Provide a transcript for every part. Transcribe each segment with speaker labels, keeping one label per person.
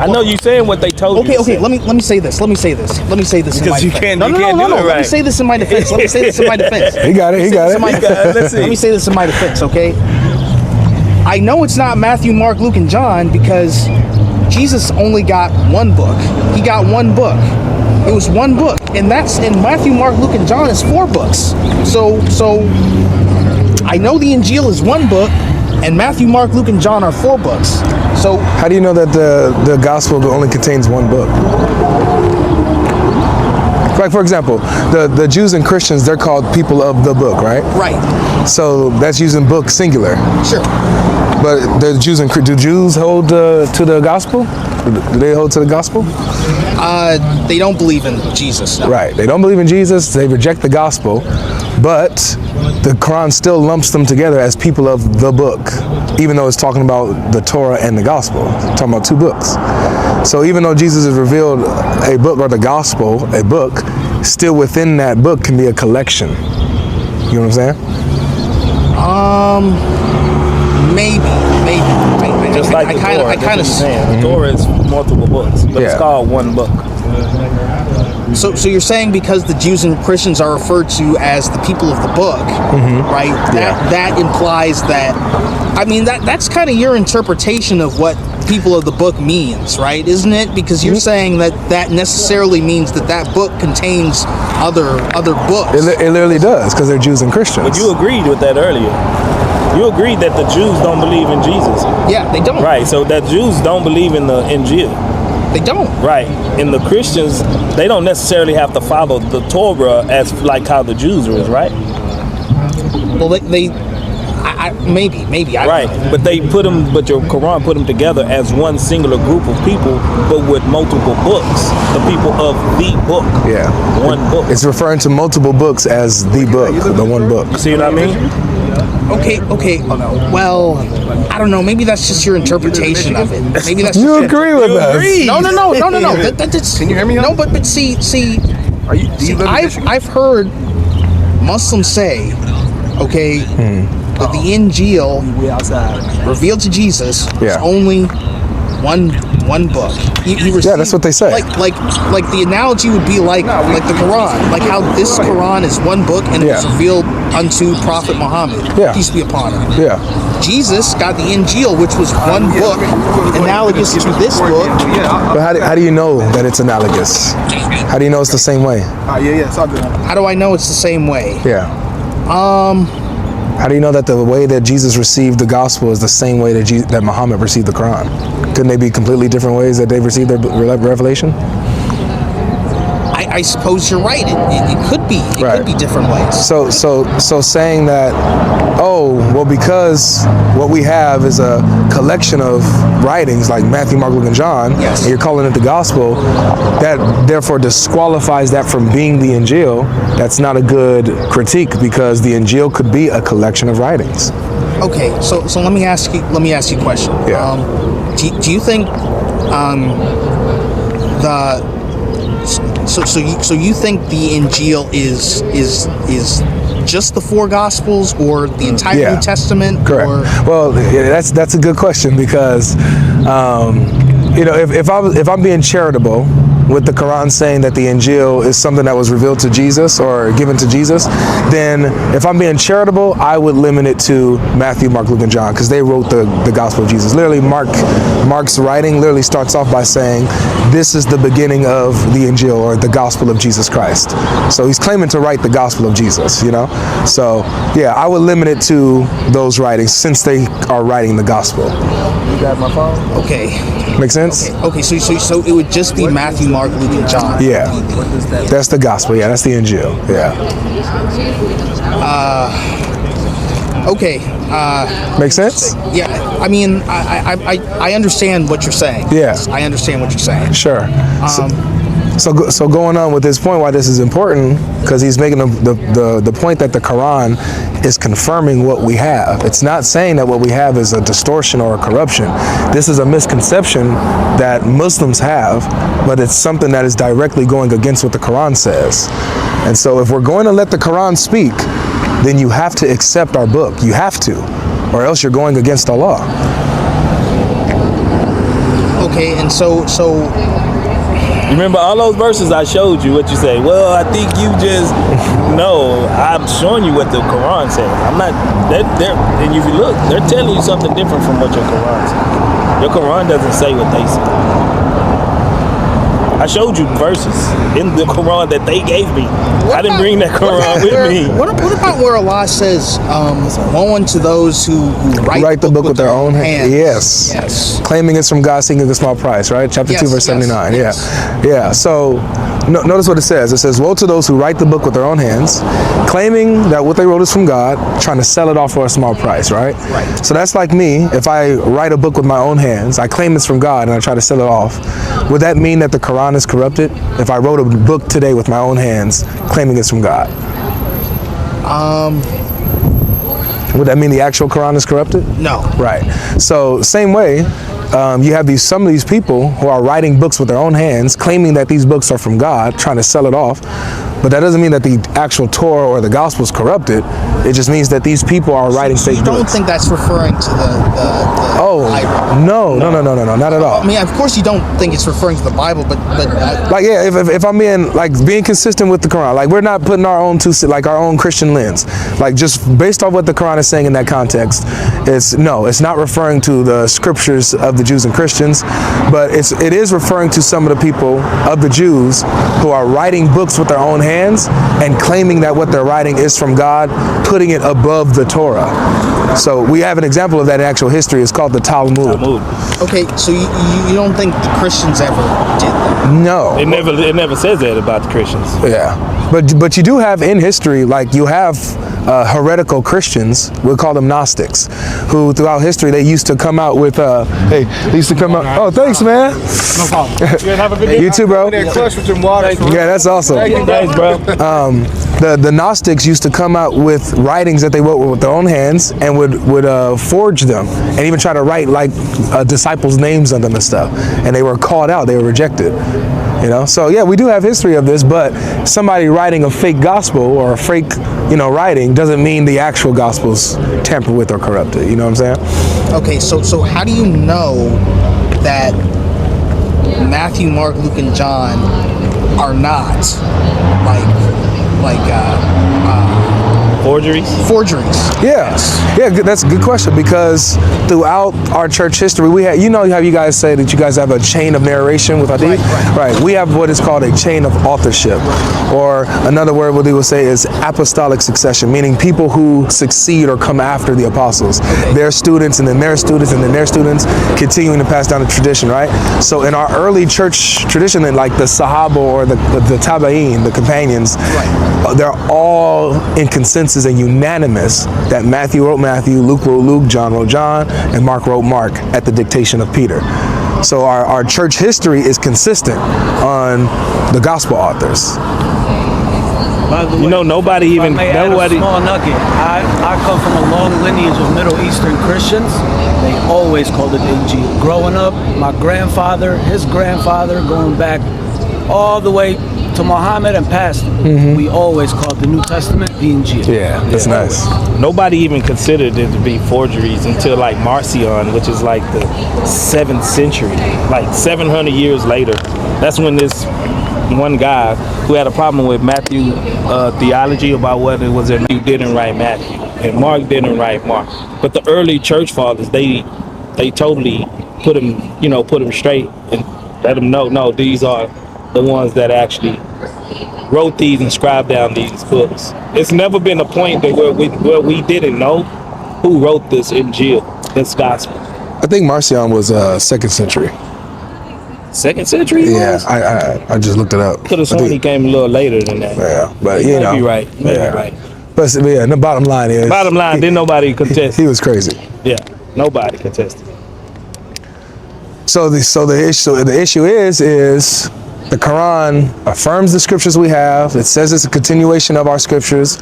Speaker 1: book.
Speaker 2: I know you saying what they told you.
Speaker 1: Okay. Let me say this. Because you
Speaker 2: can't
Speaker 1: no,
Speaker 2: do it right.
Speaker 1: Let me say this in my defense.
Speaker 3: He got it.
Speaker 2: Let's see.
Speaker 1: Let me say this in my defense, okay? I know it's not Matthew, Mark, Luke, and John because Jesus only got one book. He got one book. It was one book, and Matthew, Mark, Luke, and John is 4 books. So I know the Injil is one book, and Matthew, Mark, Luke, and John are 4 books. So
Speaker 3: how do you know that the gospel only contains one book? Like, for example, the Jews and Christians, they're called people of the book, right?
Speaker 1: Right.
Speaker 3: So that's using book singular.
Speaker 1: Sure.
Speaker 3: But do Jews hold to the gospel? Do they hold to the gospel?
Speaker 1: They don't believe in Jesus. No.
Speaker 3: Right. They don't believe in Jesus. They reject the gospel. But the Quran still lumps them together as people of the book, even though it's talking about the Torah and the gospel. It's talking about 2 books. So even though Jesus has revealed a book, or the gospel, a book, still within that book can be a collection. You know what I'm saying?
Speaker 1: Maybe.
Speaker 2: Just like the Torah.
Speaker 1: I kind of
Speaker 2: saying. The Torah is multiple books, but it's called one book.
Speaker 1: So you're saying because the Jews and Christians are referred to as the people of the book, right? That implies that. I mean, that's kind of your interpretation of what people of the book means, right? Isn't it? Because you're saying that necessarily means that book contains other books.
Speaker 3: It literally does, because they're Jews and Christians.
Speaker 2: But you agreed with that earlier. You agreed that the Jews don't believe in Jesus.
Speaker 1: Yeah, they don't.
Speaker 2: Right, so that Jews don't believe in the Injil.
Speaker 1: They don't.
Speaker 2: Right. And the Christians, they don't necessarily have to follow the Torah as like how the Jews is, right?
Speaker 1: Well, maybe.
Speaker 2: Right. But but your Quran put them together as one singular group of people, but with multiple books. The people of the book.
Speaker 3: Yeah.
Speaker 2: One book.
Speaker 3: It's referring to multiple books as the book, the one book.
Speaker 2: You see what I mean?
Speaker 1: Okay. Well, I don't know. Maybe that's just your interpretation of it. Maybe that's
Speaker 3: you
Speaker 1: just
Speaker 3: agree with us?
Speaker 1: No. That's,
Speaker 4: Can you hear me?
Speaker 1: No, but see. I've heard Muslims say, okay, that the Injil revealed to Jesus is only one book. He received,
Speaker 3: that's what they say.
Speaker 1: Like the analogy would be like the Quran, like how this Quran is one book and it was revealed unto Prophet Muhammad, peace be upon him.
Speaker 3: Yeah.
Speaker 1: Jesus got the Injil, which was one book, analogous to this book.
Speaker 3: But how do you know that it's analogous? How do you know it's the same way?
Speaker 4: It's all good.
Speaker 1: How do I know it's the same way?
Speaker 3: Yeah. How do you know that the way that Jesus received the gospel is the same way that Muhammad received the Quran? Couldn't they be completely different ways that they received their revelation?
Speaker 1: I suppose you're right. It could be. It could be different ways.
Speaker 3: So saying that, because what we have is a collection of writings like Matthew, Mark, Luke, and John, and you're calling it the gospel, that therefore disqualifies that from being the Injil. That's not a good critique, because the Injil could be a collection of writings.
Speaker 1: Okay, so let me ask you a question.
Speaker 3: Yeah.
Speaker 1: Do you think So you think the Injil is just the 4 Gospels, or the entire New Testament?
Speaker 3: Correct. Well, that's a good question, because if I'm being charitable with the Quran saying that the Injil is something that was revealed to Jesus or given to Jesus, then if I'm being charitable, I would limit it to Matthew, Mark, Luke, and John, because they wrote the Gospel of Jesus. Literally, Mark's writing literally starts off by saying, this is the beginning of the Injil, or the Gospel of Jesus Christ. So he's claiming to write the Gospel of Jesus, So, I would limit it to those writings, since they are writing the Gospel.
Speaker 4: You got my phone?
Speaker 1: Okay.
Speaker 3: Make sense?
Speaker 1: Okay. So it would just be Matthew, Mark, Luke, and John.
Speaker 3: Yeah. That's the Gospel. Yeah, that's the Injil. Yeah.
Speaker 1: Okay.
Speaker 3: Make sense?
Speaker 1: Yeah. I mean, I understand what you're saying.
Speaker 3: Yeah.
Speaker 1: I understand what you're saying.
Speaker 3: Sure. So going on with this point, why this is important, because he's making the point that the Quran is confirming what we have. It's not saying that what we have is a distortion or a corruption. This is a misconception that Muslims have, but it's something that is directly going against what the Quran says. And so if we're going to let the Quran speak, then you have to accept our book. You have to, or else you're going against Allah.
Speaker 1: Okay, and so
Speaker 2: Remember all those verses I showed you, what you say? Well, I think you just... No, I'm showing you what the Quran says. I'm not... And if you look, they're telling you something different from what your Quran says. Your Quran doesn't say what they say. I showed you verses in the Quran that they gave me. I didn't bring that Quran with me.
Speaker 1: What about where Allah says, woe unto those who write the book with their own hands?
Speaker 3: Yes. Claiming it's from God, seeking a small price, right? Chapter 2, verse 79.
Speaker 1: Yes.
Speaker 3: Yeah. So notice what it says. It says, woe to those who write the book with their own hands, claiming that what they wrote is from God, trying to sell it off for a small price, right?
Speaker 1: Right.
Speaker 3: So that's like me. If I write a book with my own hands, I claim it's from God, and I try to sell it off. Would that mean that the Quran is corrupted? If I wrote a book today with my own hands, claiming it's from God, would that mean the actual Quran is corrupted?
Speaker 1: No.
Speaker 3: Right. So same way, you have some of these people who are writing books with their own hands, claiming that these books are from God, trying to sell it off. But that doesn't mean that the actual Torah or the gospel is corrupted. It just means that these people are writing fake books.
Speaker 1: You don't think that's referring to the Bible?
Speaker 3: No, not at all.
Speaker 1: I mean, of course you don't think it's referring to the Bible, but
Speaker 3: like, yeah, if I'm being consistent with the Quran, like, we're not putting our own our own Christian lens, like, just based off what the Quran is saying in that context, it's not referring to the scriptures of the Jews and Christians, but it is referring to some of the people of the Jews who are writing books with their own hands and claiming that what they're writing is from God, putting it above the Torah. So we have an example of that in actual history. It's called the Talmud.
Speaker 1: Okay, so you don't think the Christians ever did that?
Speaker 3: No.
Speaker 2: It never says that about the Christians.
Speaker 3: Yeah. But you do have in history, like, you have heretical Christians, we'll call them Gnostics, who throughout history they used to come out with oh, thanks, man.
Speaker 4: No problem. You guys have a good day.
Speaker 3: You too, bro.
Speaker 4: Clutch with some water.
Speaker 3: Yeah, that's awesome.
Speaker 2: Thanks, bro.
Speaker 3: The Gnostics used to come out with writings that they wrote with their own hands and would forge them and even try to write like disciples' names on them and stuff. And they were called out. They were rejected. So yeah, we do have history of this, but somebody writing a fake gospel or a fake, writing doesn't mean the actual gospel's tampered with or corrupted. You know what I'm saying?
Speaker 1: Okay, so how do you know that Matthew, Mark, Luke, and John are not forgeries?
Speaker 3: Yeah, that's a good question, because throughout our church history, we have, how you guys say that you guys have a chain of narration with hadith? Right. We have what is called a chain of authorship, or another word what they will say is apostolic succession, meaning people who succeed or come after the apostles, their students and then their students and then their students, continuing to pass down the tradition, right? So in our early church tradition, like the Sahaba or the Taba'in, the companions, they're all in consensus and unanimous that Matthew wrote Matthew, Luke wrote Luke, John wrote John, and Mark wrote Mark at the dictation of Peter. So our church history is consistent on the gospel authors.
Speaker 5: By the way,
Speaker 2: nobody even...
Speaker 5: Nobody. Small nugget. I come from a long lineage of Middle Eastern Christians. They always called it Injil. Growing up, my grandfather, his grandfather, going back all the way to Muhammad and past, we always called the New Testament the Injil.
Speaker 3: Yeah, that's nice.
Speaker 2: Nobody even considered it to be forgeries until like Marcion, which is like the 7th century, like 700 years later. That's when this one guy who had a problem with Matthew theology about what it was that Matthew didn't write Matthew and Mark didn't write Mark. But the early church fathers, they totally put him straight and let him know, no, these are the ones that actually wrote these and scribed down these books. It's never been a point that where we didn't know who wrote this Injil, this gospel.
Speaker 3: I think Marcion was 2nd century.
Speaker 2: 2nd century?
Speaker 3: Yeah, I just looked it up.
Speaker 2: Could have sworn he came a little later than that.
Speaker 3: Yeah, but
Speaker 2: you know. Maybe right. Right.
Speaker 3: But yeah, the bottom line is...
Speaker 2: didn't nobody contest.
Speaker 3: He was crazy.
Speaker 2: Yeah, nobody contested.
Speaker 3: So the issue is the Quran affirms the scriptures we have. It says it's a continuation of our scriptures.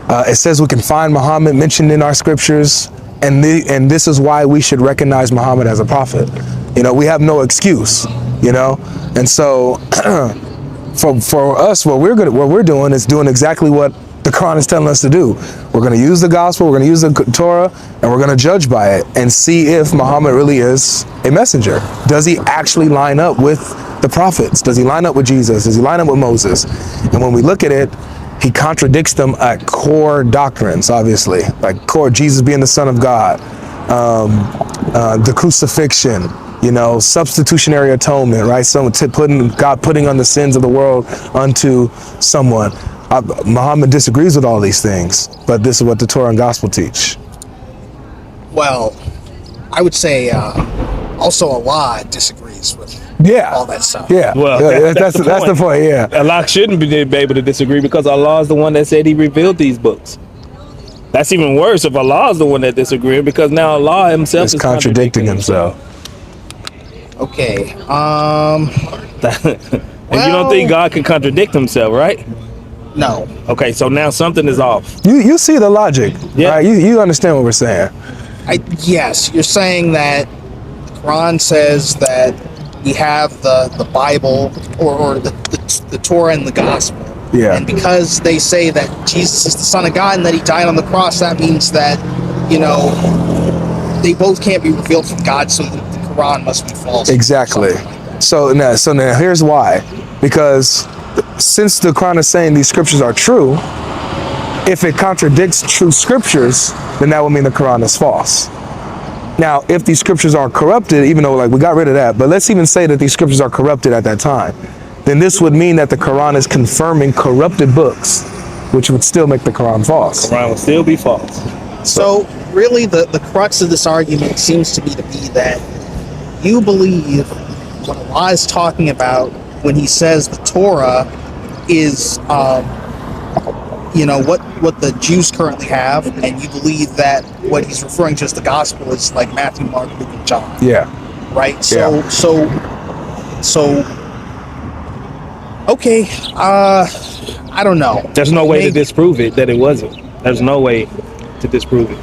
Speaker 3: It says we can find Muhammad mentioned in our scriptures, and this is why we should recognize Muhammad as a prophet. We have no excuse. And so for us, what we're doing is doing exactly what the Quran is telling us to do. We're going to use the gospel, we're going to use the Torah, and we're going to judge by it and see if Muhammad really is a messenger. Does he actually line up with the prophets? Does he line up with Jesus? Does he line up with Moses? And when we look at it, he contradicts them at core doctrines, obviously, like core Jesus being the Son of God, the crucifixion, you know, substitutionary atonement, right? God putting on the sins of the world unto someone. Muhammad disagrees with all these things, but this is what the Torah and Gospel teach.
Speaker 1: Well, I would say also Allah disagrees with all that stuff.
Speaker 3: Yeah,
Speaker 2: Well,
Speaker 3: that's the point. Yeah,
Speaker 2: Allah shouldn't be able to disagree because Allah is the one that said He revealed these books. That's even worse if Allah is the one that disagrees, because now Allah Himself is
Speaker 3: contradicting Himself.
Speaker 1: Okay.
Speaker 2: And you don't think God can contradict Himself, right?
Speaker 1: No.
Speaker 2: Okay, so now something is off.
Speaker 3: You see the logic, right? You understand what we're saying.
Speaker 1: Yes, you're saying that the Quran says that we have the Bible or the Torah and the Gospel.
Speaker 3: Yeah.
Speaker 1: And because they say that Jesus is the Son of God and that He died on the cross, that means that, you know, they both can't be revealed from God, so the Quran must be false.
Speaker 3: Exactly. So now here's why. Because since the Quran is saying these scriptures are true, if it contradicts true scriptures, then that would mean the Quran is false. Now, if these scriptures are corrupted, even though like we got rid of that, but let's even say that these scriptures are corrupted at that time, then this would mean that the Quran is confirming corrupted books, which would still make the Quran false.
Speaker 2: The Quran would still be false.
Speaker 1: So really the crux of this argument seems to be that you believe what Allah is talking about when He says the Torah is you know, what the Jews currently have, and you believe that what He's referring to as the gospel is like Matthew, Mark, Luke, and John.
Speaker 3: Yeah.
Speaker 1: Right? So okay, I don't know.
Speaker 2: There's no way to disprove it that it wasn't. There's no way to disprove it.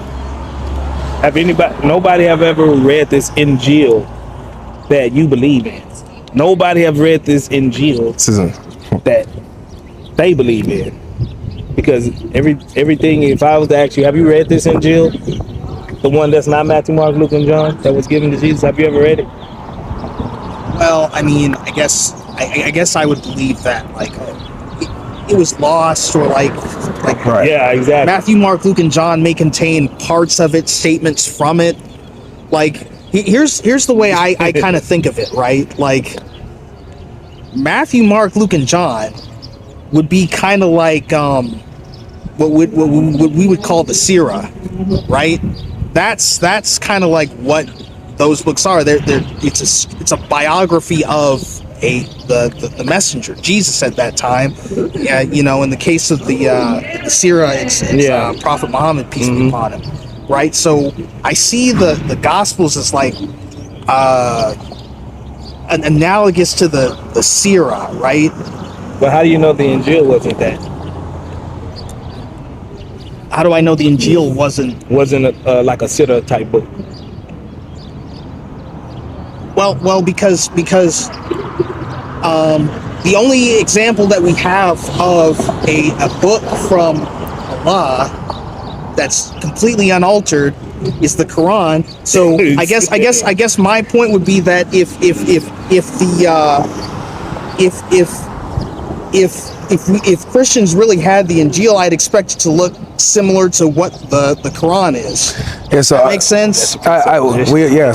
Speaker 2: Nobody have ever read this Injil that you believe in. Nobody have read this Injil that they believe in. Because everything, if I was to ask you, have you read this Injil? The one that's not Matthew, Mark, Luke, and John that was given to Jesus, have you ever read it?
Speaker 1: Well, I mean, I guess I would believe that like it was lost, or like
Speaker 3: Right.
Speaker 2: Yeah, exactly.
Speaker 1: Matthew, Mark, Luke, and John may contain parts of it, statements from it. Like here's the way I kind of think of it, right? Like Matthew, Mark, Luke, and John would be kind of like what we would call the Sirah, right? That's kind of like what those books are. It's a biography of the messenger, Jesus at that time. Yeah, you know, in the case of the Sirah, it's Prophet Muhammad, peace be upon him, right? So I see the Gospels as like an analogous to the Sirah, right?
Speaker 2: But how do you know the Injil wasn't that?
Speaker 1: How do I know the Injil wasn't
Speaker 2: like a Sirah type book?
Speaker 1: Well, because the only example that we have of a book from Allah that's completely unaltered is the Quran. So I guess my point would be that if Christians really had the Injil, I'd expect it to look similar to what the Quran is.
Speaker 3: Yeah, so
Speaker 1: that makes sense.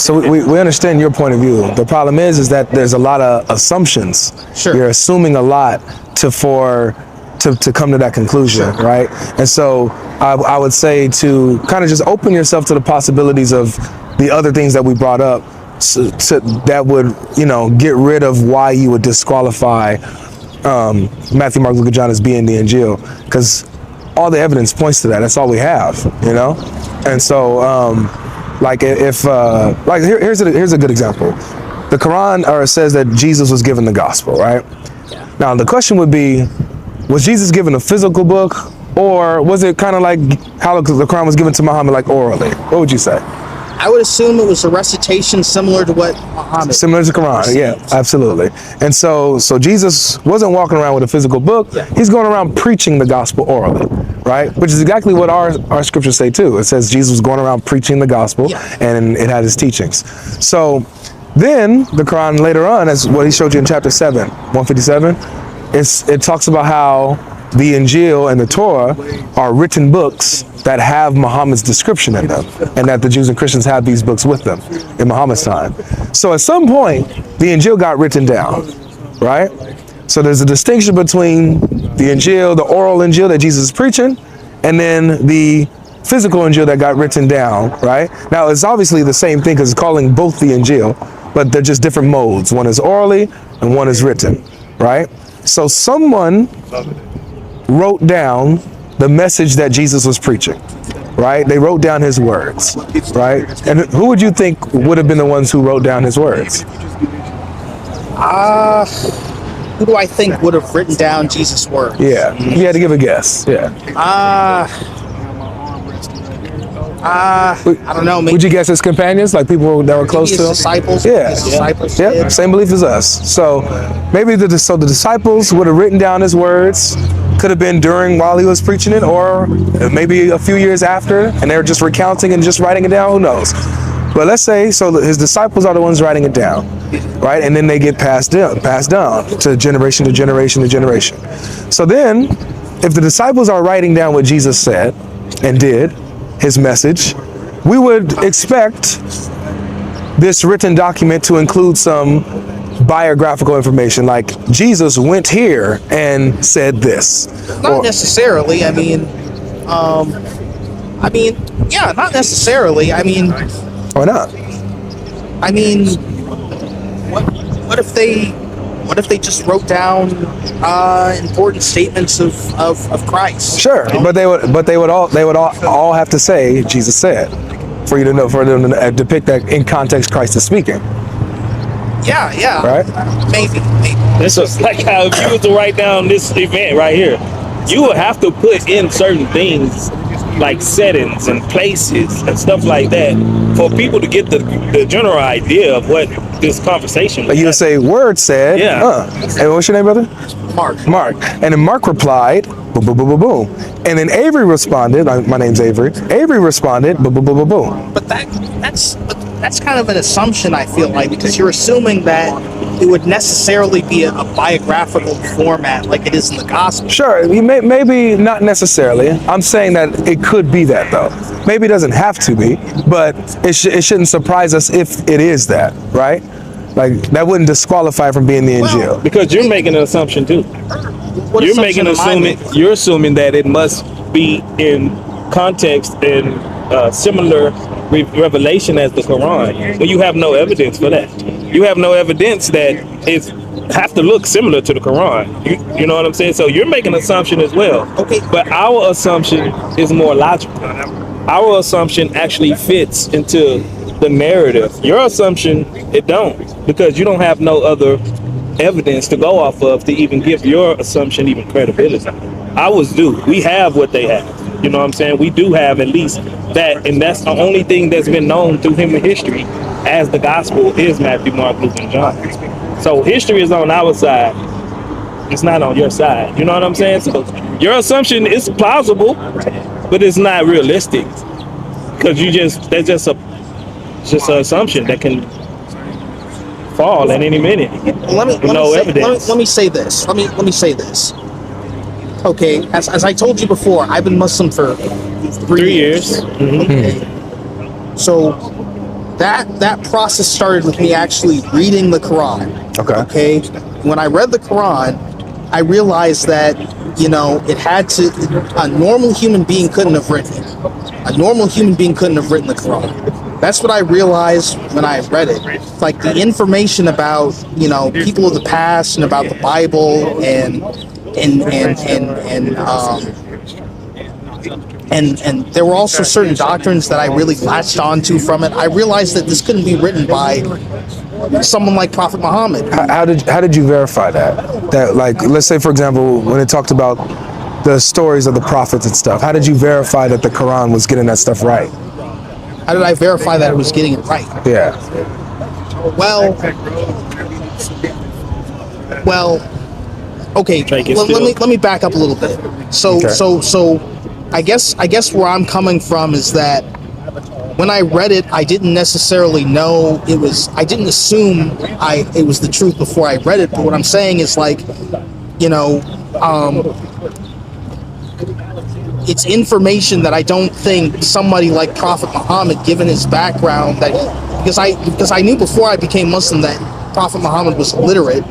Speaker 3: So we understand your point of view. The problem is that there's a lot of assumptions.
Speaker 1: Sure.
Speaker 3: You're assuming a lot to come to that conclusion, right? And so I would say to kind of just open yourself to the possibilities of the other things that we brought up, that would get rid of why you would disqualify Matthew, Mark, Luke, and John as being the Injil, because all the evidence points to that. That's all we have, And so, here's a good example. The Quran says that Jesus was given the gospel, right? Yeah. Now the question would be, was Jesus given a physical book, or was it kind of like how the Quran was given to Muhammad, like orally? What would you say?
Speaker 1: I would assume it was a recitation similar to what Muhammad.
Speaker 3: Similar to Quran, yeah, absolutely. And so Jesus wasn't walking around with a physical book. He's going around preaching the gospel orally, right? Which is exactly what our scriptures say too. It says Jesus was going around preaching the gospel, and it had his teachings. So then the Quran later on, as what he showed you in chapter 7, 157, it talks about how the Injil and the Torah are written books that have Muhammad's description in them, and that the Jews and Christians have these books with them in Muhammad's time. So at some point, the Injil got written down, right? So there's a distinction between the Injil, the oral Injil that Jesus is preaching, and then the physical Injil that got written down, right? Now, it's obviously the same thing because it's calling both the Injil, but they're just different modes. One is orally and one is written, right? So someone wrote down the message that Jesus was preaching, right? They wrote down his words, right? And who would you think would have been the ones who wrote down his words?
Speaker 1: Who do I think would have written down Jesus' words?
Speaker 3: Yeah, you had to give a guess. Yeah.
Speaker 1: I don't know. Maybe
Speaker 3: Would you guess his companions, like people that were close
Speaker 1: his
Speaker 3: to him?
Speaker 1: disciples.
Speaker 3: Yeah.
Speaker 1: His disciples.
Speaker 3: Yeah, same belief as us. So maybe the disciples would have written down his words. Could have been while he was preaching it, or maybe a few years after, and they're just recounting and just writing it down. Who knows? But let's say his disciples are the ones writing it down, right? And then they get passed down to generation to generation to generation. So then, if the disciples are writing down what Jesus said and did, his message, we would expect this written document to include some biographical information, like Jesus went here and said this.
Speaker 1: Not necessarily. Yeah, not necessarily.
Speaker 3: Why not?
Speaker 1: What if they just wrote down important statements of Christ?
Speaker 3: Sure, but they would all have to say Jesus said, for you to know, for them to depict that in context Christ is speaking.
Speaker 1: Yeah.
Speaker 3: Right?
Speaker 1: Maybe.
Speaker 2: This is like how if you was to write down this event right here, you would have to put in certain things like settings and places and stuff like that for people to get the general idea of what this conversation was.
Speaker 3: Like you would say, word said, And what's your name, brother? Mark. And then Mark replied, boom, boom, boom, boom, boom. And then Avery responded, my name's Avery. Avery responded, boom, boom, boom, boom, boom.
Speaker 1: But that's kind of an assumption, I feel like, because you're assuming that it would necessarily be a biographical format like it is in the gospel.
Speaker 3: Sure, maybe not necessarily. I'm saying that it could be that, though. Maybe it doesn't have to be, but it shouldn't surprise us if it is that, right? Like, that wouldn't disqualify from being the Injil.
Speaker 2: Because you're making an assumption too. You're assuming that it must be in context and similar revelation as the Quran, when you have no evidence for that. You have no evidence that it have to look similar to the Quran. You know what I'm saying? So you're making an assumption as well.
Speaker 1: Okay.
Speaker 2: But our assumption is more logical. Our assumption actually fits into the narrative. Your assumption, it don't, because you don't have no other evidence to go off of to even give your assumption even credibility. Ours do. We have what they have. You know what I'm saying? We do have at least that, and that's the only thing that's been known through human history as the gospel is Matthew, Mark, Luke, and John. So history is on our side. It's not on your side. You know what I'm saying? So your assumption is plausible, but it's not realistic, because that's just an assumption that can fall at any minute.
Speaker 1: Let me say this. Okay, as I told you before, I've been Muslim for 3 years.
Speaker 2: Mm-hmm.
Speaker 1: So that process started with me actually reading the Quran. Okay. When I read the Quran, I realized that, it had to, a normal human being couldn't have written it. A normal human being couldn't have written the Quran. That's what I realized when I read it. Like, the information about, people of the past and about the Bible and there were also certain doctrines that I really latched onto from it. I realized that this couldn't be written by someone like Prophet Muhammad.
Speaker 3: How did you verify that? That, like, let's say, for example, when it talked about the stories of the prophets and stuff, how did you verify that the Quran was getting that stuff right?
Speaker 1: How did I verify that I was getting it right?
Speaker 3: Yeah.
Speaker 1: Well, okay. Let me back up a little bit. So I guess where I'm coming from is that when I read it, I didn't necessarily know it was. I didn't assume it was the truth before I read it. But what I'm saying is like, it's information that I don't think somebody like Prophet Muhammad, given his background, because I knew before I became Muslim that Prophet Muhammad was literate,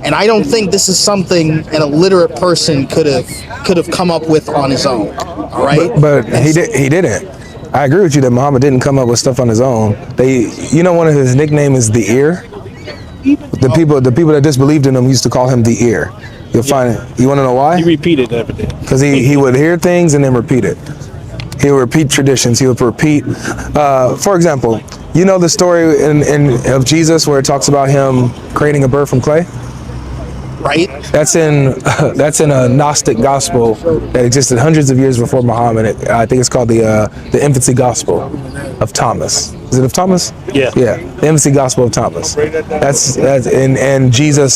Speaker 1: and I don't think this is something an illiterate person could have come up with on his own. All right,
Speaker 3: but he didn't. I agree with you that Muhammad didn't come up with stuff on his own. One of his nicknames is the ear. The people that disbelieved in him used to call him the ear. You'll find it. You want to know why?
Speaker 2: He repeated everything.
Speaker 3: Because he would hear things and then repeat it. He would repeat traditions. He would repeat. For example, you know the story of Jesus where it talks about him creating a bird from clay?
Speaker 1: Right.
Speaker 3: That's in a Gnostic gospel that existed hundreds of years before Muhammad. I think it's called the Infancy Gospel of Thomas. Is it of Thomas?
Speaker 2: Yeah.
Speaker 3: Yeah. The Infancy Gospel of Thomas. That's and Jesus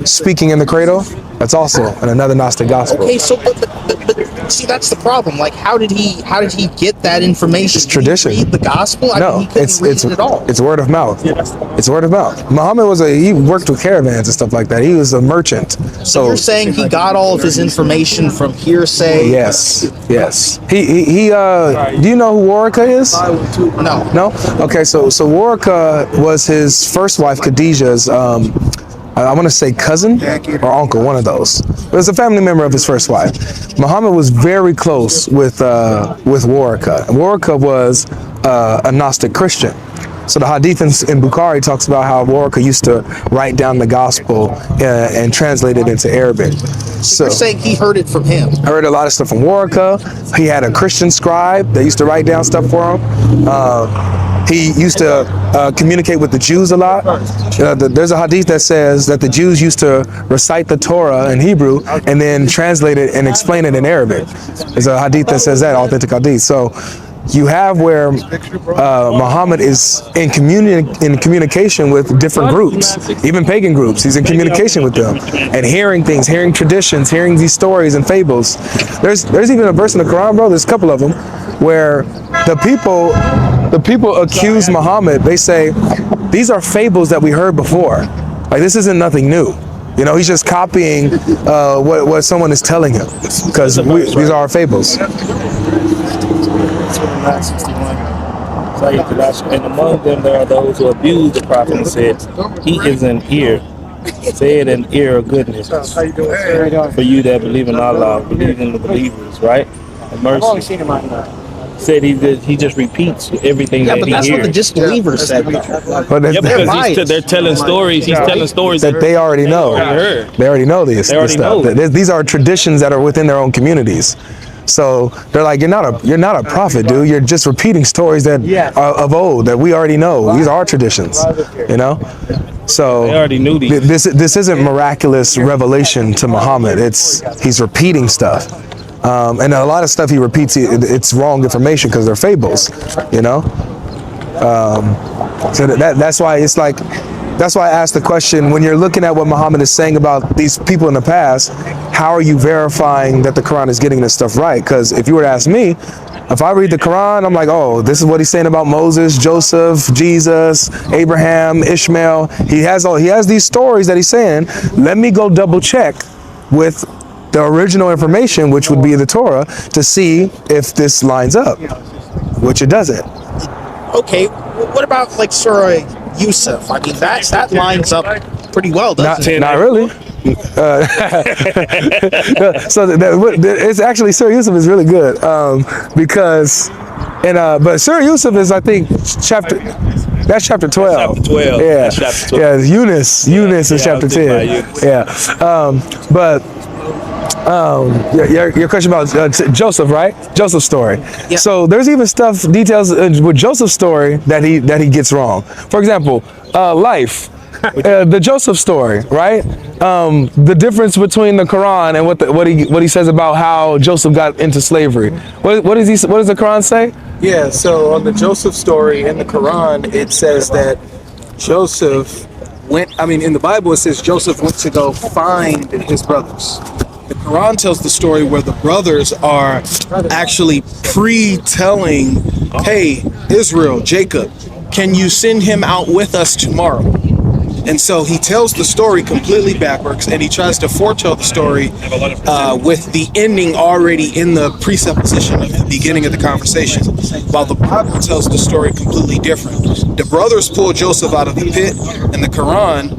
Speaker 3: speaking in the cradle. That's also in another Gnostic gospel.
Speaker 1: Okay, so but see, that's the problem. Like, how did he get that information?
Speaker 3: It's tradition.
Speaker 1: Did he read the gospel?
Speaker 3: No,
Speaker 1: he couldn't read it at all.
Speaker 3: It's word of mouth. It's word of mouth. Muhammad he worked with caravans and stuff like that. He was a merchant. So
Speaker 1: you're saying he got all of his information from hearsay?
Speaker 3: Yes. He do you know who Warwica is? No? Okay, so Warwica was his first wife, Khadijah's I want to say cousin or uncle, one of those. It was a family member of his first wife. Muhammad was very close with Warwica. Warwica was a Gnostic Christian. So the hadith in Bukhari talks about how Warwica used to write down the gospel and translate it into Arabic. So
Speaker 1: you're saying he heard it from him?
Speaker 3: I heard a lot of stuff from Warwica. He had a Christian scribe that used to write down stuff for him. He used to communicate with the Jews a lot. There's a hadith that says that the Jews used to recite the Torah in Hebrew and then translate it and explain it in Arabic. There's a hadith that says that, authentic hadith. So you have where Muhammad is in communication with different groups, even pagan groups. He's in communication with them and hearing things, hearing traditions, hearing these stories and fables. There's even a verse in the Quran, bro. There's a couple of them where the people accuse Muhammad. They say these are fables that we heard before. Like, this isn't nothing new. He's just copying what someone is telling him, because these are our fables.
Speaker 2: And among them there are those who abuse the prophet and said, he is an ear. Said an ear of goodness for you that believe in Allah, believe in the believers, right? And mercy. Said he just repeats everything that he hears.
Speaker 1: Yeah, but that's what the disbelievers said.
Speaker 2: Because they're telling stories. He's telling stories
Speaker 3: that they already know. They already know this stuff. These are traditions that are within their own communities. So they're like, you're not a prophet, dude. You're just repeating stories that are of old that we already know. These are our traditions, So
Speaker 2: they already knew these.
Speaker 3: This isn't miraculous revelation to Muhammad. He's repeating stuff. And a lot of stuff he repeats, it's wrong information because they're fables, So that's why it's like, that's why I asked the question, when you're looking at what Muhammad is saying about these people in the past, how are you verifying that the Quran is getting this stuff right? Because if you were to ask me, if I read the Quran, I'm like, oh, this is what he's saying about Moses, Joseph, Jesus, Abraham, Ishmael. He has these stories that he's saying. Let me go double check with the original information, which would be the Torah, to see if this lines up, which it doesn't.
Speaker 1: Okay, what about like Surah Yusuf? I mean, that lines up pretty well, doesn't it?
Speaker 3: Not really. So it's actually, Surah Yusuf is really good because, but Surah Yusuf is, I think, chapter 12.
Speaker 2: That's chapter 12.
Speaker 3: Yeah,
Speaker 2: That's chapter 12.
Speaker 3: Yeah, Eunice is chapter 10. But your question about Joseph, right? Joseph's story.
Speaker 1: Yeah.
Speaker 3: So there's even details with Joseph's story that he gets wrong. For example, life. The Joseph story, right? The difference between the Quran and what he says about how Joseph got into slavery. What does the Quran say? Yeah, so on the Joseph story in the Quran, it says that Joseph in the Bible it says Joseph went to go find his brothers. The Quran tells the story where the brothers are actually pre-telling, hey, Israel, Jacob, can you send him out with us tomorrow? And so he tells the story completely backwards, and he tries to foretell the story with the ending already in the presupposition of the beginning of the conversation, while the Bible tells the story completely different. The brothers pull Joseph out of the pit, and the Quran,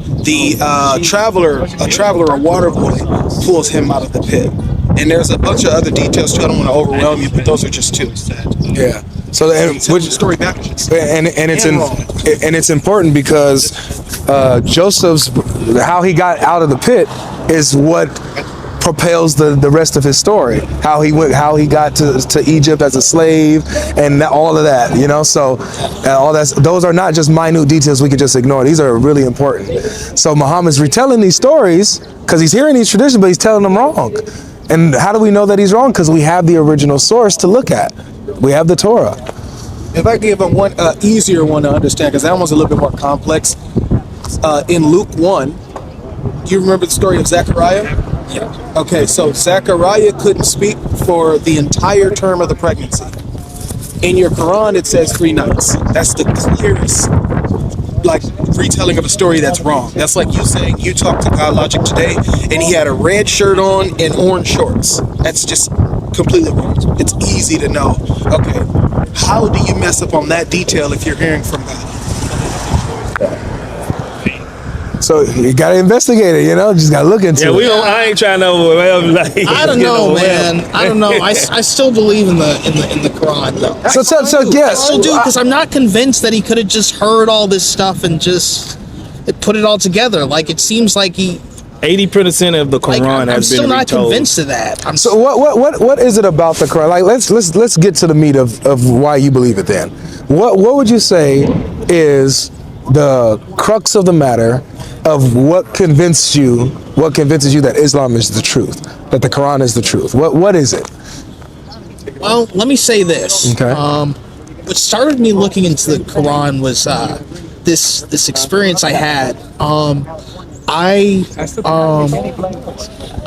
Speaker 3: a water boy, pulls him out of the pit. And there's a bunch of other details too. I don't want to overwhelm you, but those are just two. Yeah. So which story backwards, and it's important because Joseph's how he got out of the pit is what propels the rest of his story. How he got to Egypt as a slave, and all of that. So those are not just minute details we could just ignore. These are really important. So Muhammad's retelling these stories because he's hearing these traditions, but he's telling them wrong. And how do we know that he's wrong? Because we have the original source to look at. We have the Torah. If I give him one easier one to understand, because that one's a little bit more complex. In Luke 1, do you remember the story of Zechariah? Yeah. Okay, so Zechariah couldn't speak for the entire term of the pregnancy. In your Quran, it says 3 nights. That's the clearest retelling of a story that's wrong. That's like you saying you talked to GodLogic today and he had a red shirt on and orange shorts. That's just completely wrong. It's easy to know. Okay, how do you mess up on that detail if you're hearing from God? So you gotta investigate it, just gotta look into it.
Speaker 2: I ain't trying to overwhelm.
Speaker 1: I don't know, man. I don't know. I still believe in the Quran, though.
Speaker 3: So yeah,
Speaker 1: I still do, because I'm not convinced that he could have just heard all this stuff and just put it all together. Like, it seems like he.
Speaker 2: 80% of the Quran
Speaker 1: I'm
Speaker 2: has been
Speaker 1: still not
Speaker 2: retold.
Speaker 1: convinced of that.
Speaker 3: So what is it about the Quran? Like, let's get to the meat of why you believe it. Then, what would you say is the crux of the matter of what convinces you that Islam is the truth, that the Quran is the truth? What is it?
Speaker 1: Well, let me say this.
Speaker 3: Okay.
Speaker 1: What started me looking into the Quran was this experience I had. I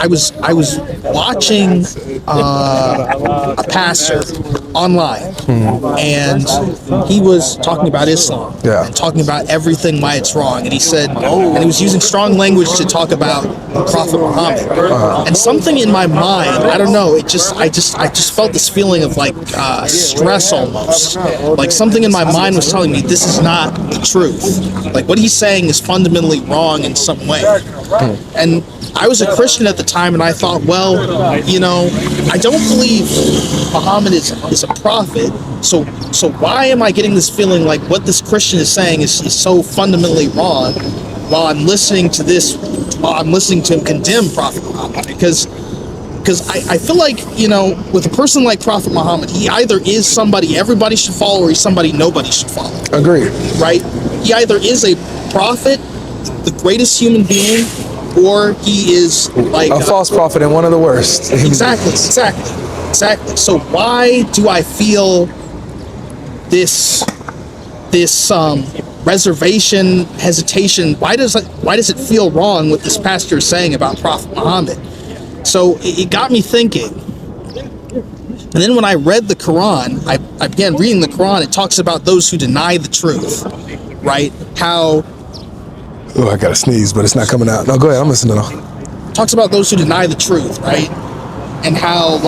Speaker 1: was watching a pastor online, and he was talking about Islam,
Speaker 3: Yeah.
Speaker 1: and talking about everything why it's wrong. And he said, and he was using strong language to talk about Prophet Muhammad. And something in my mind, I don't know, I just felt this feeling of stress almost. Like something in my mind was telling me this is not the truth. Like what he's saying is fundamentally wrong in some way. And I was a Christian at the time, and I thought, well, I don't believe Muhammad is a prophet, so why am I getting this feeling like what this Christian is saying is so fundamentally wrong while I'm listening to him condemn Prophet Muhammad? Because I feel like, with a person like Prophet Muhammad, he either is somebody everybody should follow or he's somebody nobody should follow.
Speaker 3: Agreed.
Speaker 1: Right? He either is a prophet, the greatest human being, or he is like
Speaker 3: a false prophet and one of the worst.
Speaker 1: Exactly. So why do I feel this reservation, hesitation? Why does it feel wrong what this pastor is saying about Prophet Muhammad? So it got me thinking. And then when I read the Quran, I began reading the Quran. It talks about those who deny the truth, right? How
Speaker 3: I gotta sneeze, but it's not coming out. No, go ahead. I'm listening.
Speaker 1: Talks about those who deny the truth, right? And how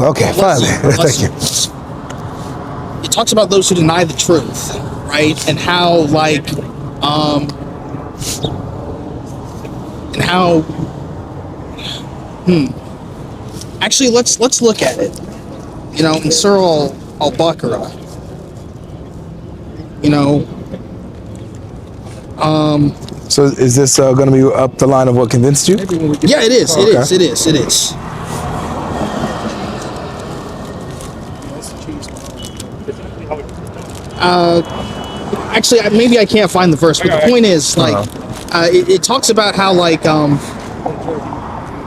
Speaker 3: okay, finally. Thank you.
Speaker 1: It talks about those who deny the truth, right? And how Actually, let's look at it. In Surah Al-Baqarah.
Speaker 3: So is this going to be up the line of what convinced you?
Speaker 1: Yeah, it is.
Speaker 3: Okay.
Speaker 1: It is. Actually, maybe I can't find the verse, but the point is, it talks about how,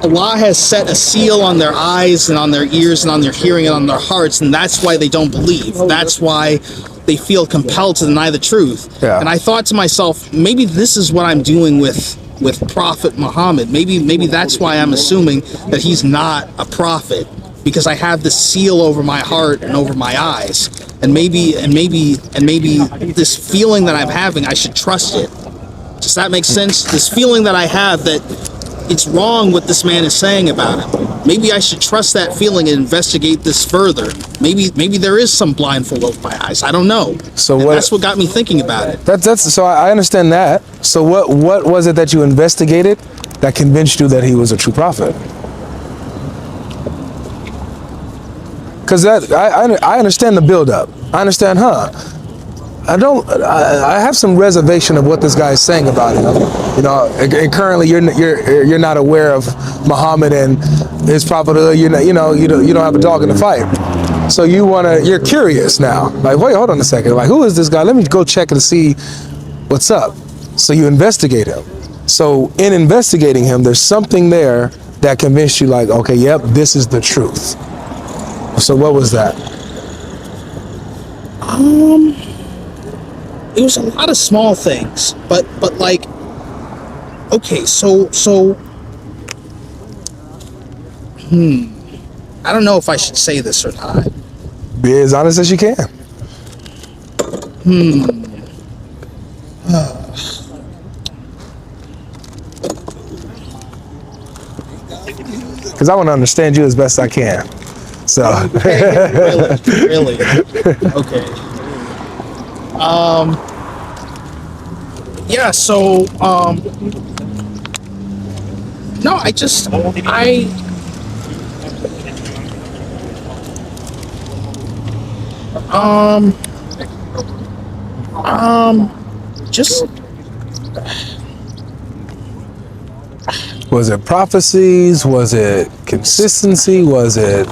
Speaker 1: Allah has set a seal on their eyes and on their ears and on their hearing and on their hearts, and that's why they don't believe. That's why they feel compelled to deny the truth.
Speaker 3: Yeah.
Speaker 1: And I thought to myself, maybe this is what I'm doing with Prophet Muhammad. Maybe that's why I'm assuming that he's not a prophet, because I have this seal over my heart and over my eyes. And maybe this feeling that I'm having, I should trust it. Does that make sense? This feeling that I have that it's wrong what this man is saying about him. Maybe I should trust that feeling and investigate this further. Maybe there is some blindfold over my eyes. I don't know.
Speaker 3: So
Speaker 1: that's what got me thinking about it.
Speaker 3: That's so I understand that. So what was it that you investigated that convinced you that he was a true prophet? Because I understand the build-up. I understand, I have some reservation of what this guy is saying about him. You know, and currently you're not aware of Muhammad and his prophethood. You don't have a dog in the fight. So you're curious now. Like, wait, hold on a second. Like, who is this guy? Let me go check and see what's up. So you investigate him. So in investigating him, there's something there that convinced you, like, okay, yep, this is the truth. So what was that?
Speaker 1: It was a lot of small things, but like, okay, so I don't know if I should say this or not.
Speaker 3: Be as honest as you can. Because I want to understand you as best I can. So.
Speaker 1: Okay, really, okay. Yeah. So, no,
Speaker 3: Was it prophecies? Was it consistency? Was it,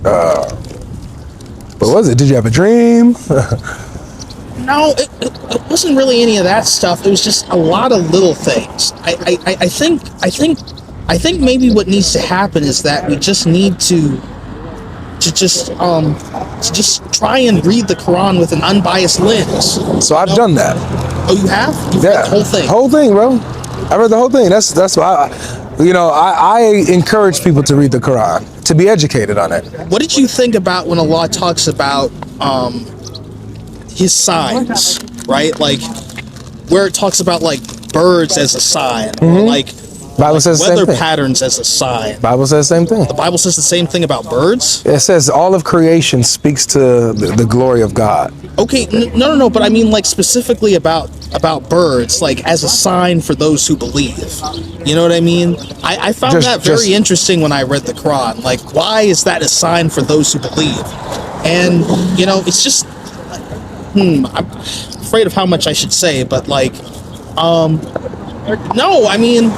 Speaker 3: what was it? Did you have a dream?
Speaker 1: No, it wasn't really any of that stuff. It was just a lot of little things. I think maybe what needs to happen is that we just need to just try and read the Quran with an unbiased lens.
Speaker 3: So I've done that.
Speaker 1: Oh, you have? You've read the whole thing?
Speaker 3: Whole thing, bro. I read the whole thing. That's why I encourage people to read the Quran, to be educated on it.
Speaker 1: What did you think about when Allah talks about his signs, right? Like where it talks about like birds as a sign, or like
Speaker 3: Bible says the same
Speaker 1: weather
Speaker 3: thing.
Speaker 1: patterns as a sign.
Speaker 3: Bible says the same thing.
Speaker 1: The Bible says the same thing about birds?
Speaker 3: It says all of creation speaks to the glory of God.
Speaker 1: Okay, no, but I mean like specifically about birds, like as a sign for those who believe. You know what I mean? I found that very interesting when I read the Quran. Like, why is that a sign for those who believe? And, it's just, I'm afraid of how much I should say, but like, no, I mean,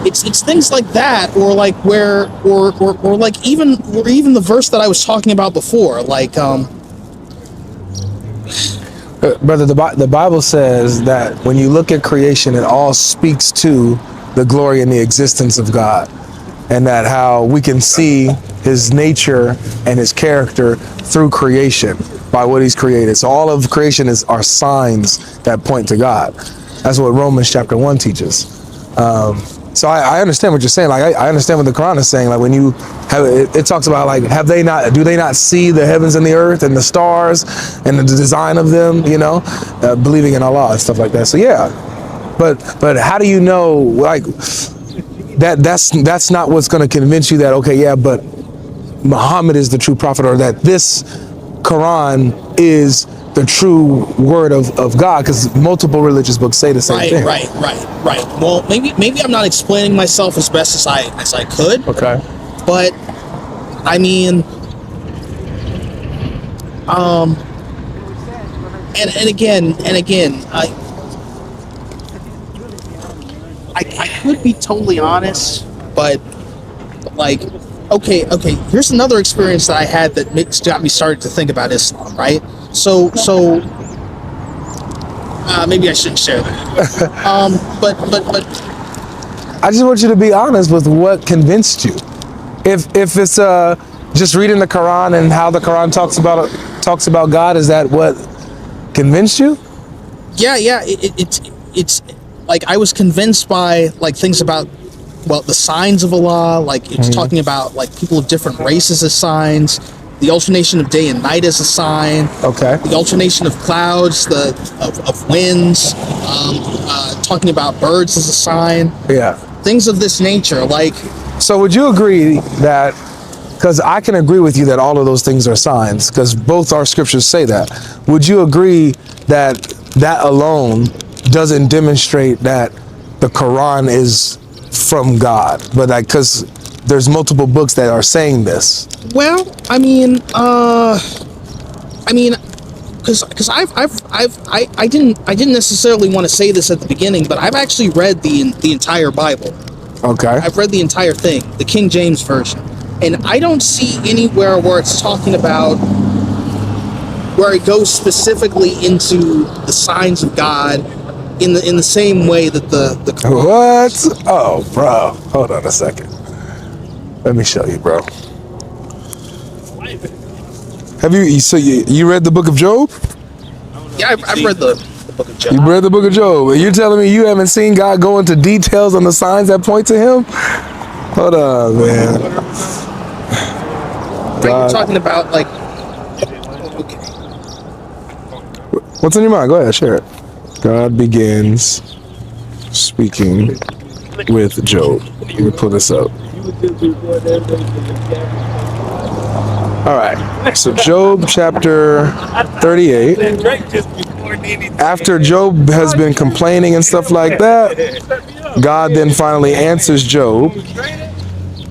Speaker 1: it's things like that, or like where, or like even the verse that I was talking about before, like,
Speaker 3: Brother, the Bible says that when you look at creation, it all speaks to the glory and the existence of God, and that how we can see his nature and his character through creation by what he's created. So all of creation are signs that point to God. That's what Romans chapter 1 teaches. So I understand what you're saying. Like I understand what the Quran is saying. Like when you have it talks about like do they not see the heavens and the earth and the stars and the design of them? Believing in Allah and stuff like that. So yeah, but how do you know like that's not what's going to convince you that okay, yeah, but Muhammad is the true prophet, or that this Quran is the true word of God, because multiple religious books say the same thing. Right.
Speaker 1: Well, maybe I'm not explaining myself as best as I could.
Speaker 3: Okay.
Speaker 1: But I mean, and again, I could be totally honest, but like, okay, here's another experience that I had that got me started to think about Islam, right? So maybe I shouldn't share that. But
Speaker 3: I just want you to be honest with what convinced you. If it's just reading the Quran and how the Quran talks about God, is that what convinced you?
Speaker 1: Yeah. It's like I was convinced by like things about, well, the signs of Allah, like it's talking about like people of different races as signs, the alternation of day and night as a sign,
Speaker 3: Okay.
Speaker 1: the alternation of clouds, of winds, talking about birds as a sign,
Speaker 3: Yeah.
Speaker 1: things of this nature. Like,
Speaker 3: So would you agree that, because I can agree with you that all of those things are signs, because both our scriptures say that. Would you agree that that alone doesn't demonstrate that the Quran is from God? But like, because there's multiple books that are saying this.
Speaker 1: well, I mean, because I didn't necessarily want to say this at the beginning, but I've actually read the entire Bible.
Speaker 3: Okay.
Speaker 1: I've read the entire thing, the King James version, and I don't see anywhere where it's talking about, where it goes specifically into the signs of God in the same way that the
Speaker 3: What? Oh, bro. Hold on a second. Let me show you, bro. Have you read the book of Job?
Speaker 1: Yeah, I've read the book of Job.
Speaker 3: You read the book of Job, and you're telling me you haven't seen God go into details on the signs that point to him? Hold on, man.
Speaker 1: Right, you're talking about like, okay.
Speaker 3: What's on your mind? Go ahead, share it. God begins speaking with Job. Let me pull this up. All right. So Job chapter 38. After Job has been complaining and stuff like that, God then finally answers Job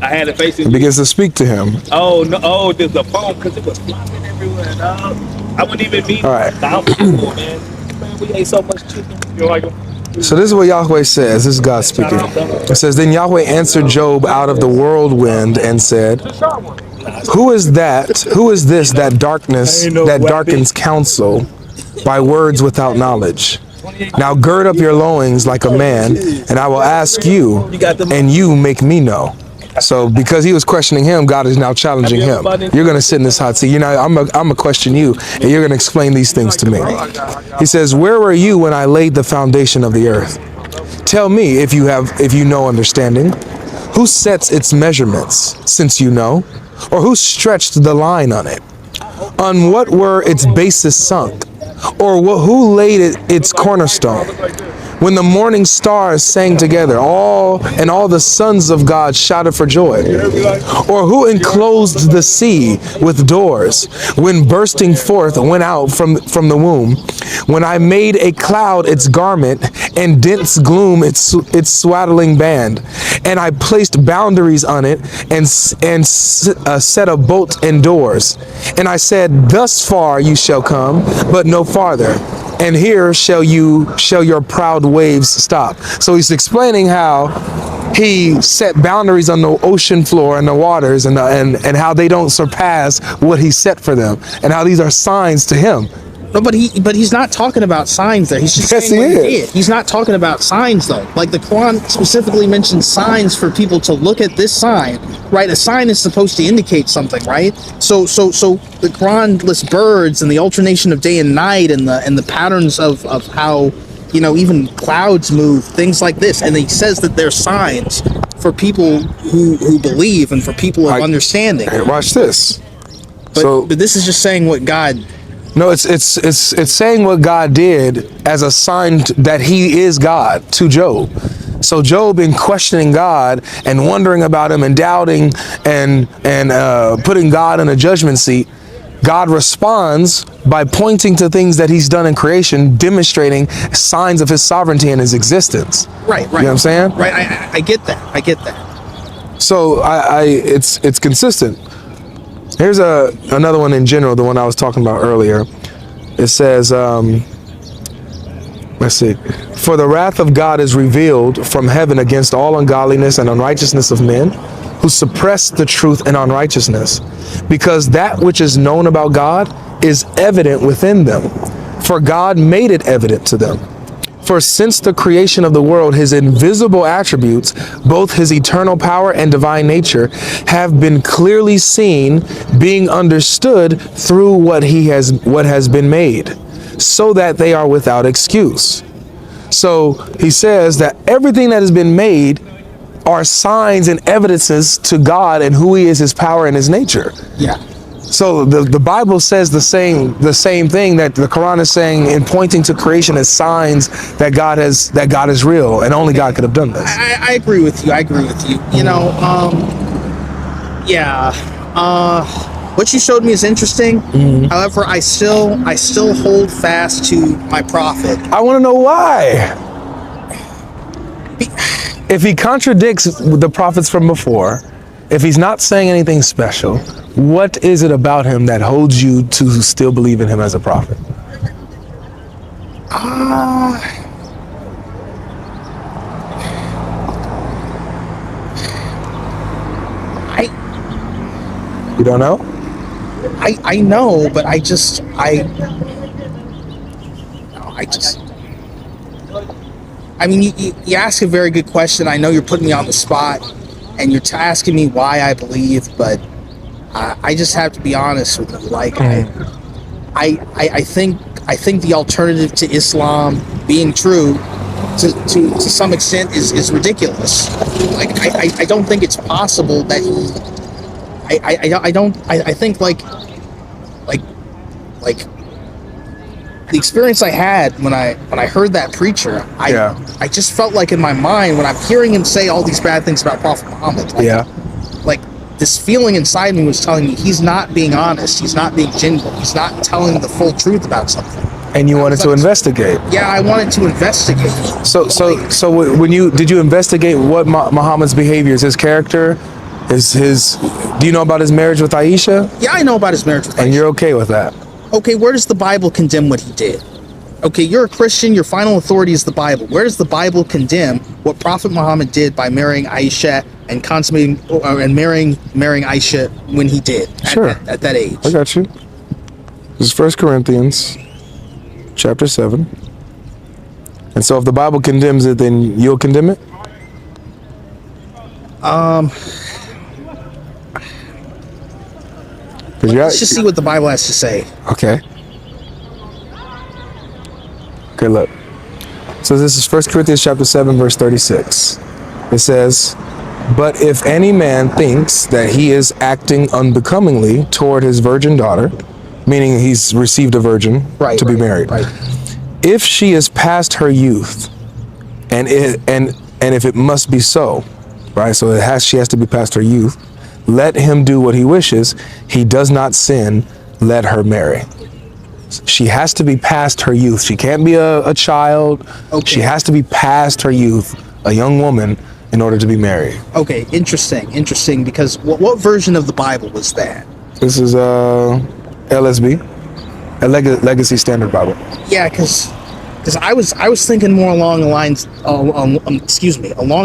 Speaker 2: I had to face it.
Speaker 3: and begins to speak to him.
Speaker 2: Oh no! Oh, there's a phone because it was flopping everywhere. Dog. I wouldn't even be.
Speaker 3: All right.
Speaker 2: Man, we ate so much chicken. You like them?
Speaker 3: So this is what Yahweh says. This is God speaking. It says, then Yahweh answered Job out of the whirlwind and said, who is that? Who is this that darkens counsel by words without knowledge? Now gird up your loins like a man, and I will ask you, and you make me know. So because he was questioning him, God is now challenging him. You're going to sit in this hot seat. I'm going to question you, and you're going to explain these things to me. He says, where were you when I laid the foundation of the earth? Tell me if you know understanding. Who sets its measurements, since you know? Or who stretched the line on it? On what were its bases sunk? Or who laid its cornerstone? When the morning stars sang together, all the sons of God shouted for joy. Or who enclosed the sea with doors, when bursting forth went out from the womb? When I made a cloud its garment, and dense gloom its swaddling band, and I placed boundaries on it, and set a bolt indoors. And I said, thus far you shall come, but no farther. And here shall your proud waves stop. So he's explaining how he set boundaries on the ocean floor and the waters, and how they don't surpass what he set for them, and how these are signs to him.
Speaker 1: No, but he's not talking about signs there. He's just saying what he did. He's not talking about signs though. Like the Quran specifically mentions signs for people to look at this sign, right? A sign is supposed to indicate something, right? So the Quran lists birds and the alternation of day and night and the patterns of how, even clouds move, things like this. And he says that they're signs for people who believe and for people of understanding.
Speaker 3: Hey, watch this.
Speaker 1: But this is just saying what God.
Speaker 3: No, it's saying what God did as a sign that he is God to Job. So Job, in questioning God and wondering about him and doubting and putting God in a judgment seat, God responds by pointing to things that he's done in creation, demonstrating signs of his sovereignty and his existence.
Speaker 1: Right.
Speaker 3: You know what I'm saying?
Speaker 1: Right. I get that. So
Speaker 3: it's consistent. Here's another one in general, the one I was talking about earlier. It says, let's see. For the wrath of God is revealed from heaven against all ungodliness and unrighteousness of men, who suppress the truth in unrighteousness, because that which is known about God is evident within them, for God made it evident to them. For since the creation of the world, his invisible attributes, both his eternal power and divine nature, have been clearly seen, being understood through what has been made, so that they are without excuse. So he says that everything that has been made are signs and evidences to God and who he is, his power and his nature.
Speaker 1: Yeah.
Speaker 3: So the Bible says the same thing that the Quran is saying in pointing to creation as signs that God is real, and only God could have done this.
Speaker 1: I agree with you. You know, what you showed me is interesting. However, I still hold fast to my prophet.
Speaker 3: I want to know why. If he contradicts the prophets from before, if he's not saying anything special, what is it about him that holds you to still believe in him as a prophet? You don't know?
Speaker 1: I know, but I mean, you ask a very good question. I know you're putting me on the spot, and you're asking me why I believe, but I just have to be honest with you. Like, I think the alternative to Islam being true to some extent is ridiculous. Like, I don't think it's possible that I think like the experience I had when I heard that preacher, I just felt like in my mind when I'm hearing him say all these bad things about Prophet Muhammad, like this feeling inside me was telling me he's not being honest, he's not being genuine, he's not telling the full truth about something.
Speaker 3: And you wanted to investigate.
Speaker 1: Yeah, I wanted to investigate.
Speaker 3: So when did you investigate what Muhammad's behaviors, his character, his do you know about his marriage with Aisha?
Speaker 1: Yeah, I know about his marriage with Aisha.
Speaker 3: And you're okay with that?
Speaker 1: Okay, where does the Bible condemn what he did? Okay, you're a Christian, your final authority is the Bible. Where does the Bible condemn what Prophet Muhammad did by marrying Aisha and consummating and marrying Aisha when he did at that age?
Speaker 3: I got you. This is 1 Corinthians chapter 7. And so if the Bible condemns it, then you'll condemn it?
Speaker 1: Let's just see what the Bible has to say.
Speaker 3: Okay, look. So this is 1 Corinthians chapter 7, verse 36. It says, "But if any man thinks that he is acting unbecomingly toward his virgin daughter," meaning he's received a virgin to be married, "if she is past her youth, and if it must be so," right? So she has to be past her youth. "Let him do what he wishes. He does not sin. Let her marry." She has to be past her youth. She can't be a child. Okay. She has to be past her youth, a young woman, in order to be married.
Speaker 1: Okay, interesting. Because what version of the Bible was that?
Speaker 3: This is LSB, a Legacy Standard Bible.
Speaker 1: Yeah, because I was thinking more along the lines, along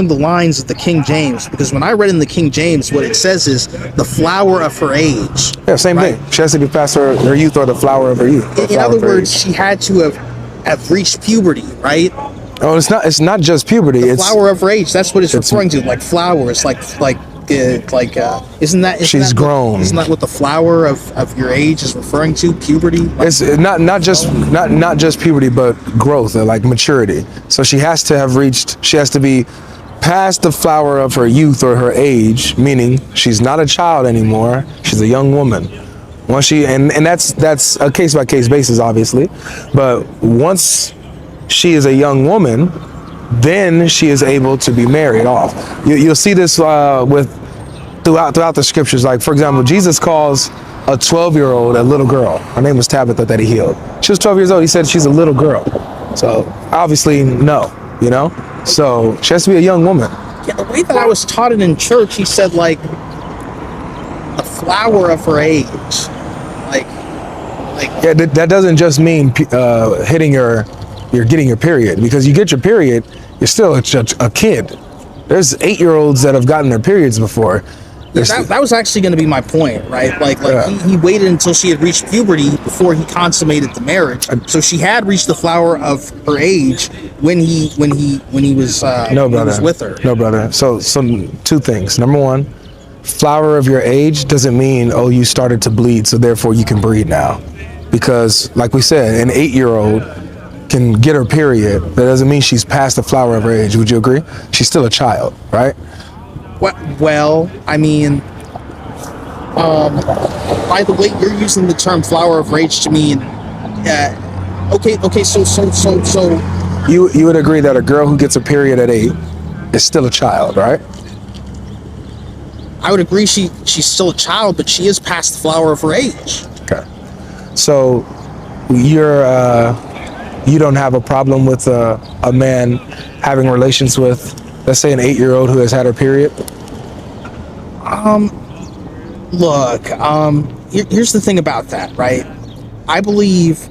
Speaker 1: the lines of the King James. Because when I read in the King James, what it says is the flower of her age.
Speaker 3: Yeah, same thing. She has to be past her youth or the flower of her youth.
Speaker 1: In other words, she had to have reached puberty, right?
Speaker 3: Oh, it's not just puberty.
Speaker 1: The flower of her age. That's what it's referring to. Like flowers, isn't that?
Speaker 3: She's grown.
Speaker 1: Isn't that what the flower of your age is referring to? Puberty.
Speaker 3: It's not just puberty, but growth, like maturity. So she has to have reached. She has to be past the flower of her youth or her age, meaning she's not a child anymore. She's a young woman. Once she and that's a case by case basis, obviously, but once she is a young woman, then she is able to be married off. You'll see this throughout the scriptures. Like, for example, Jesus calls a 12-year-old a little girl. Her name was Tabitha that he healed. She was 12 years old. He said she's a little girl. So obviously, no, So she has to be a young woman.
Speaker 1: Yeah, the way that I was taught it in church, he said like the flower of her age.
Speaker 3: Yeah, that doesn't just mean you're getting your period, because you get your period, you're still a kid. There's 8-year-olds that have gotten their periods before,
Speaker 1: That was actually going to be my point, right? Like
Speaker 3: Yeah.
Speaker 1: he waited until she had reached puberty before he consummated the marriage. So she had reached the flower of her age when he was
Speaker 3: No,
Speaker 1: when he
Speaker 3: brother.
Speaker 1: was with her.
Speaker 3: No, brother. So two things. Number one, flower of your age doesn't mean, oh, you started to bleed, so therefore you can breed now. Because, like we said, an 8-year-old can get her period. That doesn't mean she's past the flower of her age. Would you agree? She's still a child, right?
Speaker 1: Well, I mean, by the way, you're using the term flower of rage to mean, okay, so
Speaker 3: You would agree that a girl who gets a period at 8 is still a child, right?
Speaker 1: I would agree she's still a child, but she is past the flower of her age.
Speaker 3: Okay. So you don't have a problem with a man having relations with, let's say, an 8-year-old who has had her period?
Speaker 1: Look, here's the thing about that, right? I believe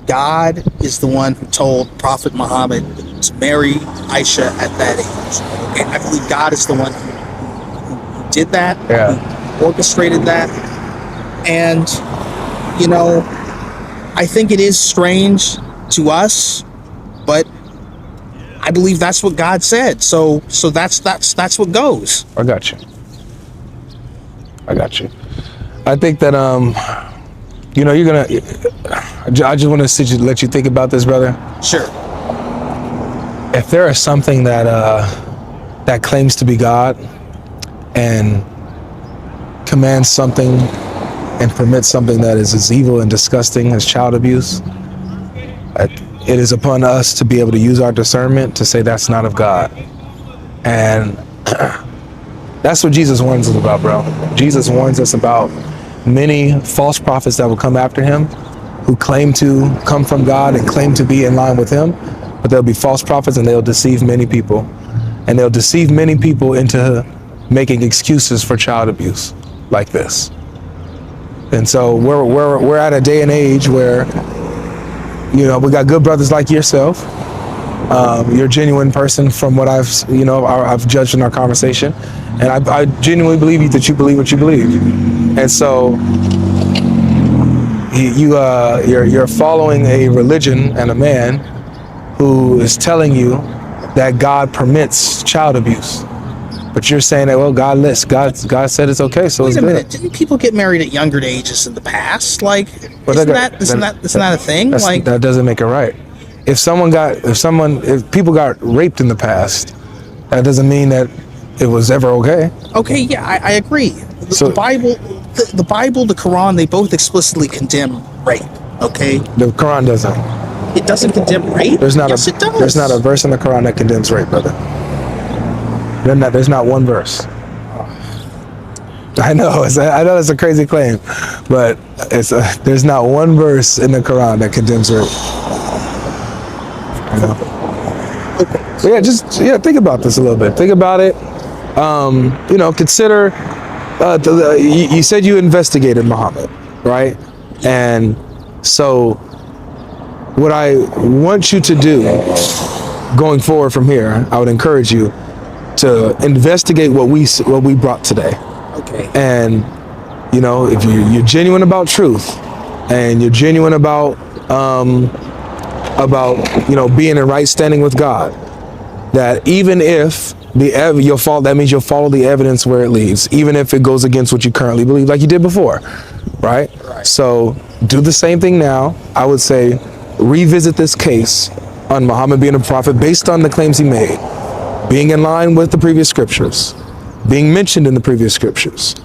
Speaker 1: God is the one who told Prophet Muhammad to marry Aisha at that age. Okay, I believe God is the one who did that,
Speaker 3: Yeah.
Speaker 1: who orchestrated that. And, you know, I think it is strange to us, but I believe that's what God said. So that's what goes.
Speaker 3: I got you. I think that you're gonna. I just want to let you think about this, brother.
Speaker 1: Sure.
Speaker 3: If there is something that claims to be God and commands something and permits something that is as evil and disgusting as child abuse, it is upon us to be able to use our discernment to say that's not of God. And that's what Jesus warns us about, bro. Jesus warns us about many false prophets that will come after him, who claim to come from God and claim to be in line with him, but they'll be false prophets and they'll deceive many people. And they'll deceive many people into making excuses for child abuse like this. And so we're at a day and age where, we got good brothers like yourself. You're a genuine person from what I've judged in our conversation. And I genuinely believe that you believe what you believe. And so you're following a religion and a man who is telling you that God permits child abuse. But you're saying that, well, God said it's okay, so
Speaker 1: Wait
Speaker 3: it's
Speaker 1: a
Speaker 3: good.
Speaker 1: minute. Didn't people get married at younger ages in the past? Like,
Speaker 3: Well,
Speaker 1: isn't that a thing? Like,
Speaker 3: that doesn't make it right. If people got raped in the past, that doesn't mean that it was ever okay.
Speaker 1: okay, yeah, I agree.
Speaker 3: So-
Speaker 1: The Bible, the Quran, they both explicitly condemn rape. Okay,
Speaker 3: The Quran doesn't.
Speaker 1: it doesn't condemn rape. Yes, it does.
Speaker 3: There's not a verse in the Quran that condemns rape, brother. There's not one verse. I know it's a crazy claim, but there's not one verse in the Quran that condemns rape. So think about this a little bit. Think about it. Consider. You said you investigated Muhammad, right? And so, what I want you to do going forward from here, I would encourage you to investigate what we brought today.
Speaker 1: Okay.
Speaker 3: And if you're genuine about truth, and you're genuine about being in right standing with God, that even if you'll follow, that means you'll follow the evidence where it leads, even if it goes against what you currently believe, like you did before, right? So do the same thing now. I would say revisit this case on Muhammad being a prophet based on the claims he made, being in line with the previous scriptures, being mentioned in the previous scriptures,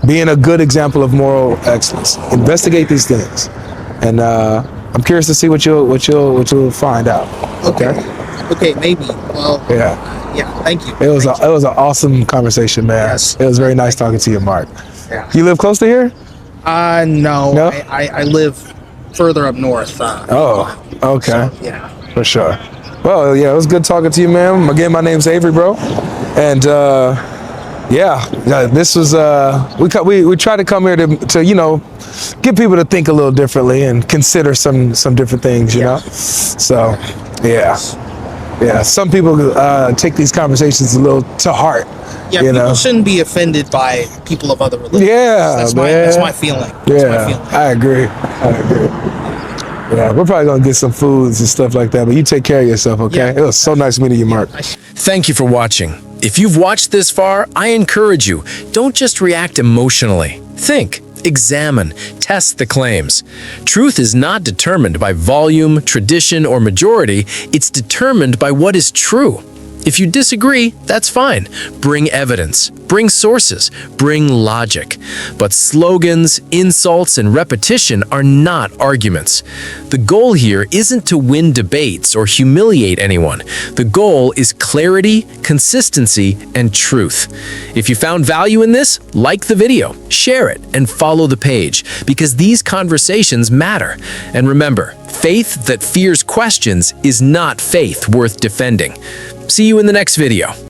Speaker 3: being a good example of moral excellence. Investigate these things, and I'm curious to see what you'll find out.
Speaker 1: Okay, maybe. Well, yeah. Thank you.
Speaker 3: It was an awesome conversation, man.
Speaker 1: Yes.
Speaker 3: It was very nice talking to you, Mark.
Speaker 1: Yeah.
Speaker 3: You live close to here?
Speaker 1: No.
Speaker 3: No?
Speaker 1: I live further up north.
Speaker 3: Oh, okay.
Speaker 1: Yeah.
Speaker 3: For sure. Well, yeah, it was good talking to you, man. Again, my name's Avery, bro. And this was we try to come here to get people to think a little differently and consider some different things, you know. So, yeah. Yeah, some people take these conversations a little to heart.
Speaker 1: Yeah,
Speaker 3: you
Speaker 1: people
Speaker 3: know?
Speaker 1: shouldn't be offended by people of other religions.
Speaker 3: Yeah,
Speaker 1: that's
Speaker 3: man.
Speaker 1: my feeling. That's my feeling.
Speaker 3: I agree. Yeah, we're probably gonna get some foods and stuff like that, but you take care of yourself, okay?
Speaker 1: Yeah.
Speaker 3: It was so nice meeting you, Mark.
Speaker 6: Thank you for watching. If you've watched this far, I encourage you, don't just react emotionally. Think, examine, test the claims. Truth is not determined by volume, tradition, or majority. It's determined by what is true. If you disagree, that's fine. Bring evidence, bring sources, bring logic. But slogans, insults, and repetition are not arguments. The goal here isn't to win debates or humiliate anyone. The goal is clarity, consistency, and truth. If you found value in this, like the video, share it, and follow the page, because these conversations matter. And remember, faith that fears questions is not faith worth defending. See you in the next video.